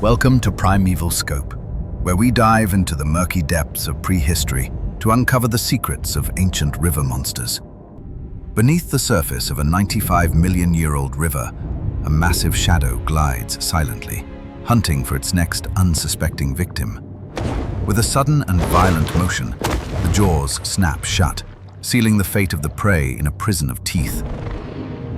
Welcome to Primeval Scope, where we dive into the murky depths of prehistory to uncover the secrets of ancient river monsters. Beneath the surface of a 95-million-year-old river, a massive shadow glides silently, hunting for its next unsuspecting victim. With a sudden and violent motion, the jaws snap shut, sealing the fate of the prey in a prison of teeth.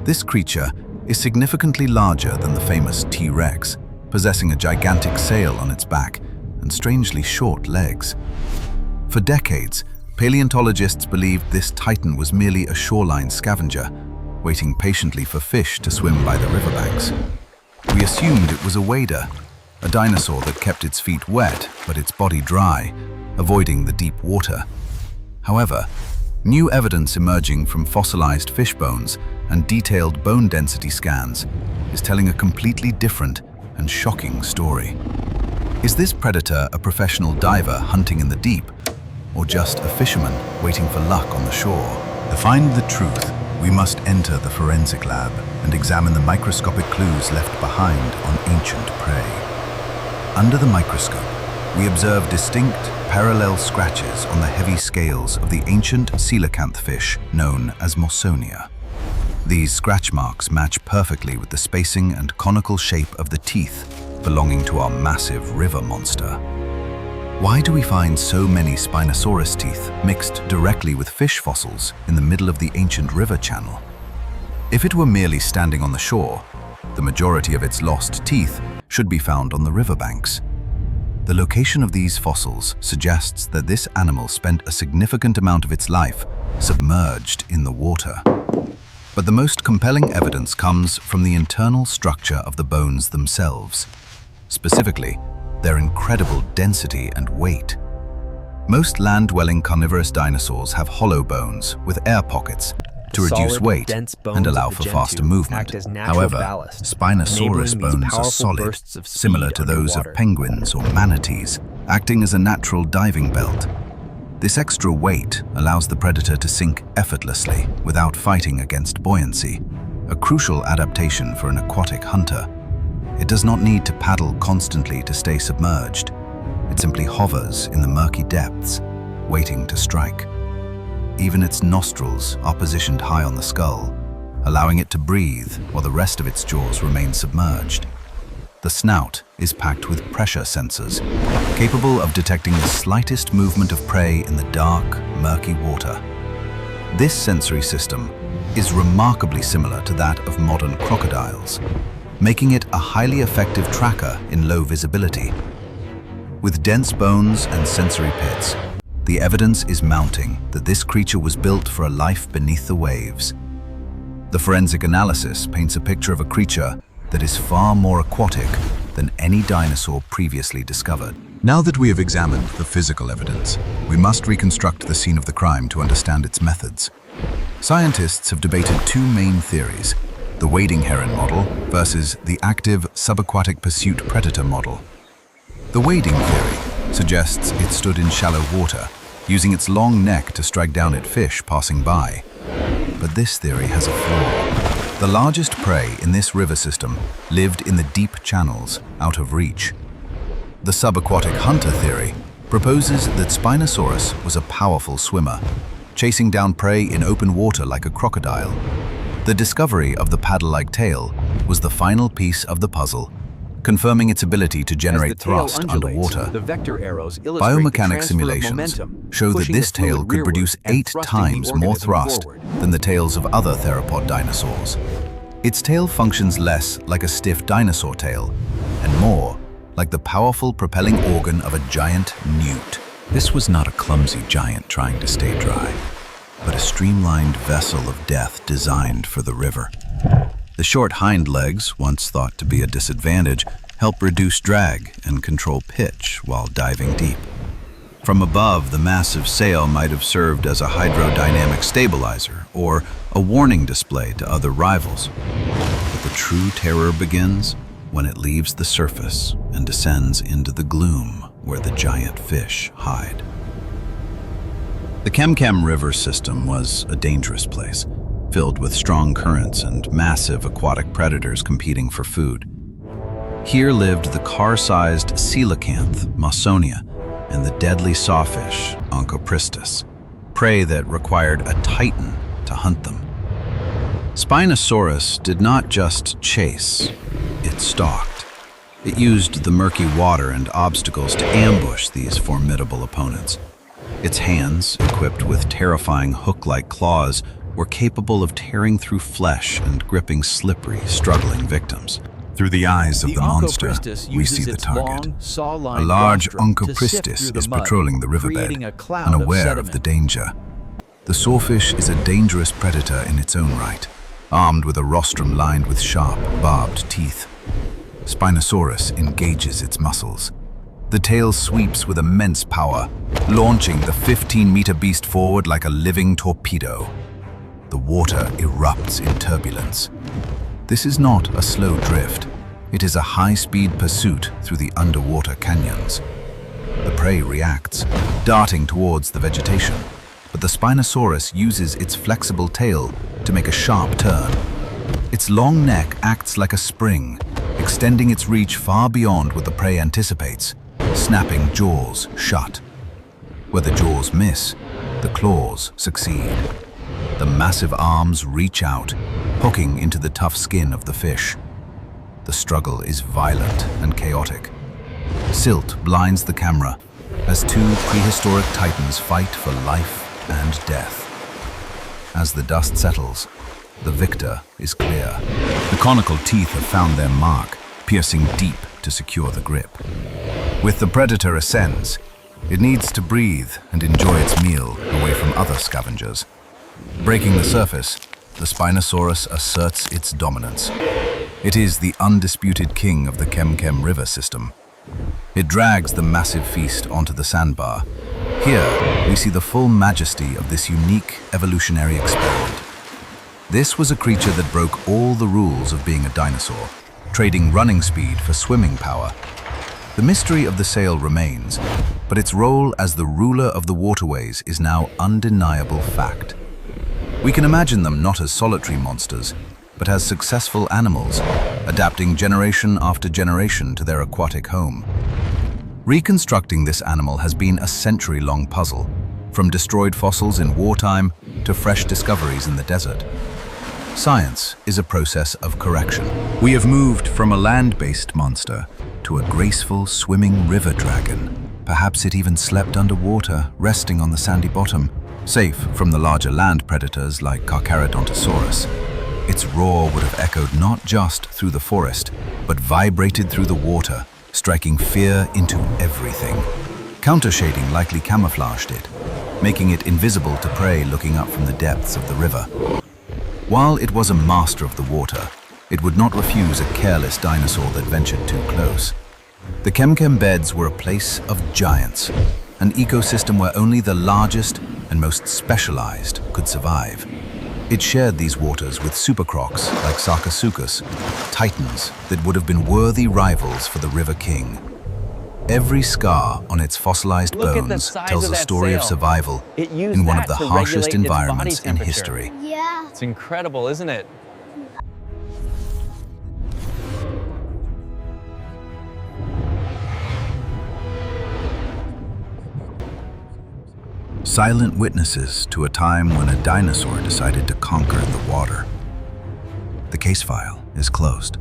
This creature is significantly larger than the famous T-Rex, possessing a gigantic sail on its back and strangely short legs. For decades, paleontologists believed this titan was merely a shoreline scavenger, waiting patiently for fish to swim by the riverbanks. We assumed it was a wader, a dinosaur that kept its feet wet but its body dry, avoiding the deep water. However, new evidence emerging from fossilized fish bones and detailed bone density scans is telling a completely different and shocking story. Is this predator a professional diver hunting in the deep, or just a fisherman waiting for luck on the shore? To find the truth, we must enter the forensic lab and examine the microscopic clues left behind on ancient prey. Under the microscope, we observe distinct, parallel scratches on the heavy scales of the ancient coelacanth fish known as Mawsonia. These scratch marks match perfectly with the spacing and conical shape of the teeth belonging to our massive river monster. Why do we find so many Spinosaurus teeth mixed directly with fish fossils in the middle of the ancient river channel? If it were merely standing on the shore, the majority of its lost teeth should be found on the riverbanks. The location of these fossils suggests that this animal spent a significant amount of its life submerged in the water. But the most compelling evidence comes from the internal structure of the bones themselves, specifically their incredible density and weight. Most land-dwelling carnivorous dinosaurs have hollow bones with air pockets to reduce weight and allow for faster movement. However, Spinosaurus bones are solid, similar to those of penguins or manatees, acting as a natural diving belt. This extra weight allows the predator to sink effortlessly without fighting against buoyancy, a crucial adaptation for an aquatic hunter. It does not need to paddle constantly to stay submerged. It simply hovers in the murky depths, waiting to strike. Even its nostrils are positioned high on the skull, allowing it to breathe while the rest of its jaws remain submerged. The snout is packed with pressure sensors, capable of detecting the slightest movement of prey in the dark, murky water. This sensory system is remarkably similar to that of modern crocodiles, making it a highly effective tracker in low visibility. With dense bones and sensory pits, the evidence is mounting that this creature was built for a life beneath the waves. The forensic analysis paints a picture of a creature that is far more aquatic than any dinosaur previously discovered. Now that we have examined the physical evidence, we must reconstruct the scene of the crime to understand its methods. Scientists have debated two main theories: the wading heron model versus the active subaquatic pursuit predator model. The wading theory suggests it stood in shallow water, using its long neck to strike down at fish passing by. But this theory has a flaw. The largest prey in this river system lived in the deep channels, out of reach. The subaquatic hunter theory proposes that Spinosaurus was a powerful swimmer, chasing down prey in open water like a crocodile. The discovery of the paddle-like tail was the final piece of the puzzle, confirming its ability to generate thrust underwater. Biomechanics simulations show that this tail could produce 8 times more thrust than the tails of other theropod dinosaurs. Its tail functions less like a stiff dinosaur tail and more like the powerful propelling organ of a giant newt. This was not a clumsy giant trying to stay dry, but a streamlined vessel of death designed for the river. The short hind legs, once thought to be a disadvantage, help reduce drag and control pitch while diving deep. From above, the massive sail might have served as a hydrodynamic stabilizer or a warning display to other rivals. But the true terror begins when it leaves the surface and descends into the gloom where the giant fish hide. The Kem Kem river system was a dangerous place, filled with strong currents and massive aquatic predators competing for food. Here lived the car-sized coelacanth, Mawsonia, and the deadly sawfish, Onchopristis, prey that required a titan to hunt them. Spinosaurus did not just chase, it stalked. It used the murky water and obstacles to ambush these formidable opponents. Its hands, equipped with terrifying hook-like claws, were capable of tearing through flesh and gripping slippery, struggling victims. Through the eyes of the monster, Onchopristis we see uses the its target. long, saw-lined A large rostrum to sift Onchopristis through the is mud, patrolling the riverbed, creating a cloud of unaware of sediment. the danger. The sawfish is a dangerous predator in its own right, armed with a rostrum lined with sharp, barbed teeth. Spinosaurus engages its muscles. The tail sweeps with immense power, launching the 15-meter beast forward like a living torpedo. The water erupts in turbulence. This is not a slow drift. It is a high-speed pursuit through the underwater canyons. The prey reacts, darting towards the vegetation, but the Spinosaurus uses its flexible tail to make a sharp turn. Its long neck acts like a spring, extending its reach far beyond what the prey anticipates, snapping jaws shut. Where the jaws miss, the claws succeed. The massive arms reach out, hooking into the tough skin of the fish. The struggle is violent and chaotic. Silt blinds the camera as two prehistoric titans fight for life and death. As the dust settles, the victor is clear. The conical teeth have found their mark, piercing deep to secure the grip. With the predator ascends, it needs to breathe and enjoy its meal away from other scavengers. Breaking the surface, the Spinosaurus asserts its dominance. It is the undisputed king of the Kem Kem river system. It drags the massive feast onto the sandbar. Here, we see the full majesty of this unique evolutionary experiment. This was a creature that broke all the rules of being a dinosaur, trading running speed for swimming power. The mystery of the sail remains, but its role as the ruler of the waterways is now undeniable fact. We can imagine them not as solitary monsters, but as successful animals, adapting generation after generation to their aquatic home. Reconstructing this animal has been a century-long puzzle, from destroyed fossils in wartime to fresh discoveries in the desert. Science is a process of correction. We have moved from a land-based monster to a graceful, swimming river dragon. Perhaps it even slept underwater, resting on the sandy bottom, safe from the larger land predators like Carcharodontosaurus. Its roar would have echoed not just through the forest, but vibrated through the water, striking fear into everything. Countershading likely camouflaged it, making it invisible to prey looking up from the depths of the river. While it was a master of the water, it would not refuse a careless dinosaur that ventured too close. The Kem Kem beds were a place of giants, an ecosystem where only the largest and most specialized could survive. It shared these waters with supercrocs like Sarcosuchus, titans that would have been worthy rivals for the River King. Every scar on its fossilized bones tells a story of survival in one of the harshest environments in history. Yeah. It's incredible, isn't it? Silent witnesses to a time when a dinosaur decided to conquer the water. The case file is closed.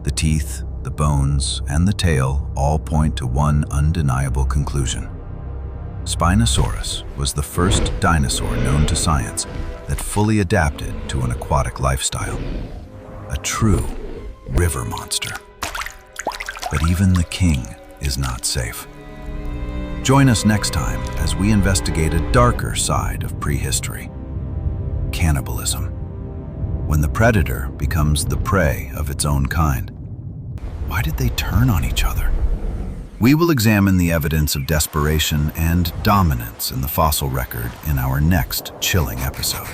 The teeth, the bones, and the tail all point to one undeniable conclusion. Spinosaurus was the first dinosaur known to science that fully adapted to an aquatic lifestyle. A true river monster. But even the king is not safe. Join us next time as we investigate a darker side of prehistory: cannibalism. When the predator becomes the prey of its own kind. Why did they turn on each other? We will examine the evidence of desperation and dominance in the fossil record in our next chilling episode.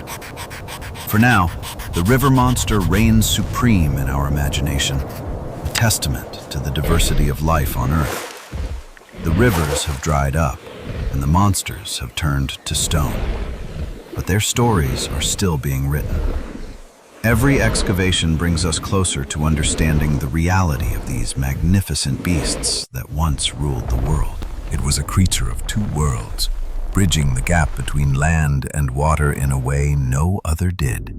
For now, the river monster reigns supreme in our imagination, a testament to the diversity of life on Earth. The rivers have dried up, and the monsters have turned to stone. But their stories are still being written. Every excavation brings us closer to understanding the reality of these magnificent beasts that once ruled the world. It was a creature of two worlds, bridging the gap between land and water in a way no other did.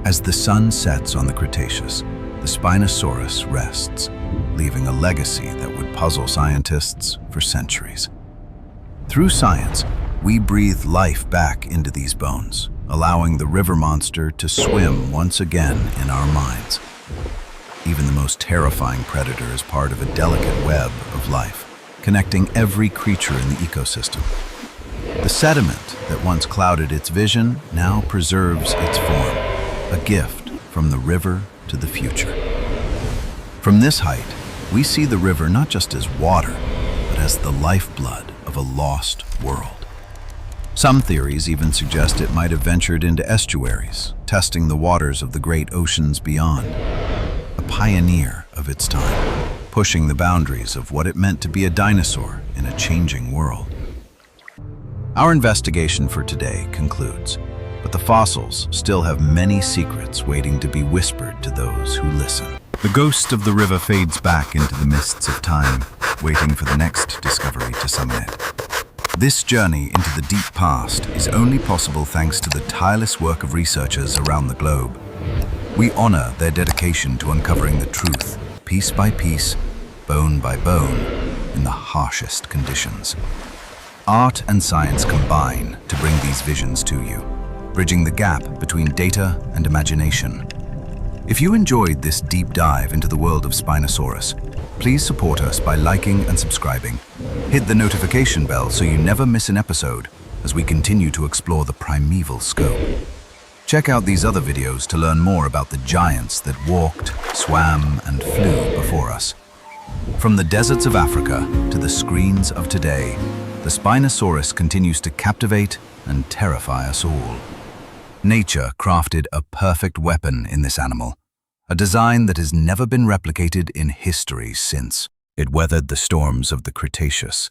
As the sun sets on the Cretaceous, the Spinosaurus rests, leaving a legacy that would puzzle scientists for centuries. Through science, we breathe life back into these bones, allowing the river monster to swim once again in our minds. Even the most terrifying predator is part of a delicate web of life, connecting every creature in the ecosystem. The sediment that once clouded its vision now preserves its form, a gift from the river to the future. From this height, we see the river not just as water, but as the lifeblood of a lost world. Some theories even suggest it might have ventured into estuaries, testing the waters of the great oceans beyond. A pioneer of its time, pushing the boundaries of what it meant to be a dinosaur in a changing world. Our investigation for today concludes, but the fossils still have many secrets waiting to be whispered to those who listen. The ghost of the river fades back into the mists of time, waiting for the next discovery to summon it. This journey into the deep past is only possible thanks to the tireless work of researchers around the globe. We honor their dedication to uncovering the truth, piece by piece, bone by bone, in the harshest conditions. Art and science combine to bring these visions to you, bridging the gap between data and imagination. If you enjoyed this deep dive into the world of Spinosaurus, please support us by liking and subscribing. Hit the notification bell so you never miss an episode as we continue to explore the primeval scope. Check out these other videos to learn more about the giants that walked, swam, and flew before us. From the deserts of Africa to the screens of today, the Spinosaurus continues to captivate and terrify us all. Nature crafted a perfect weapon in this animal, a design that has never been replicated in history since. It weathered the storms of the Cretaceous,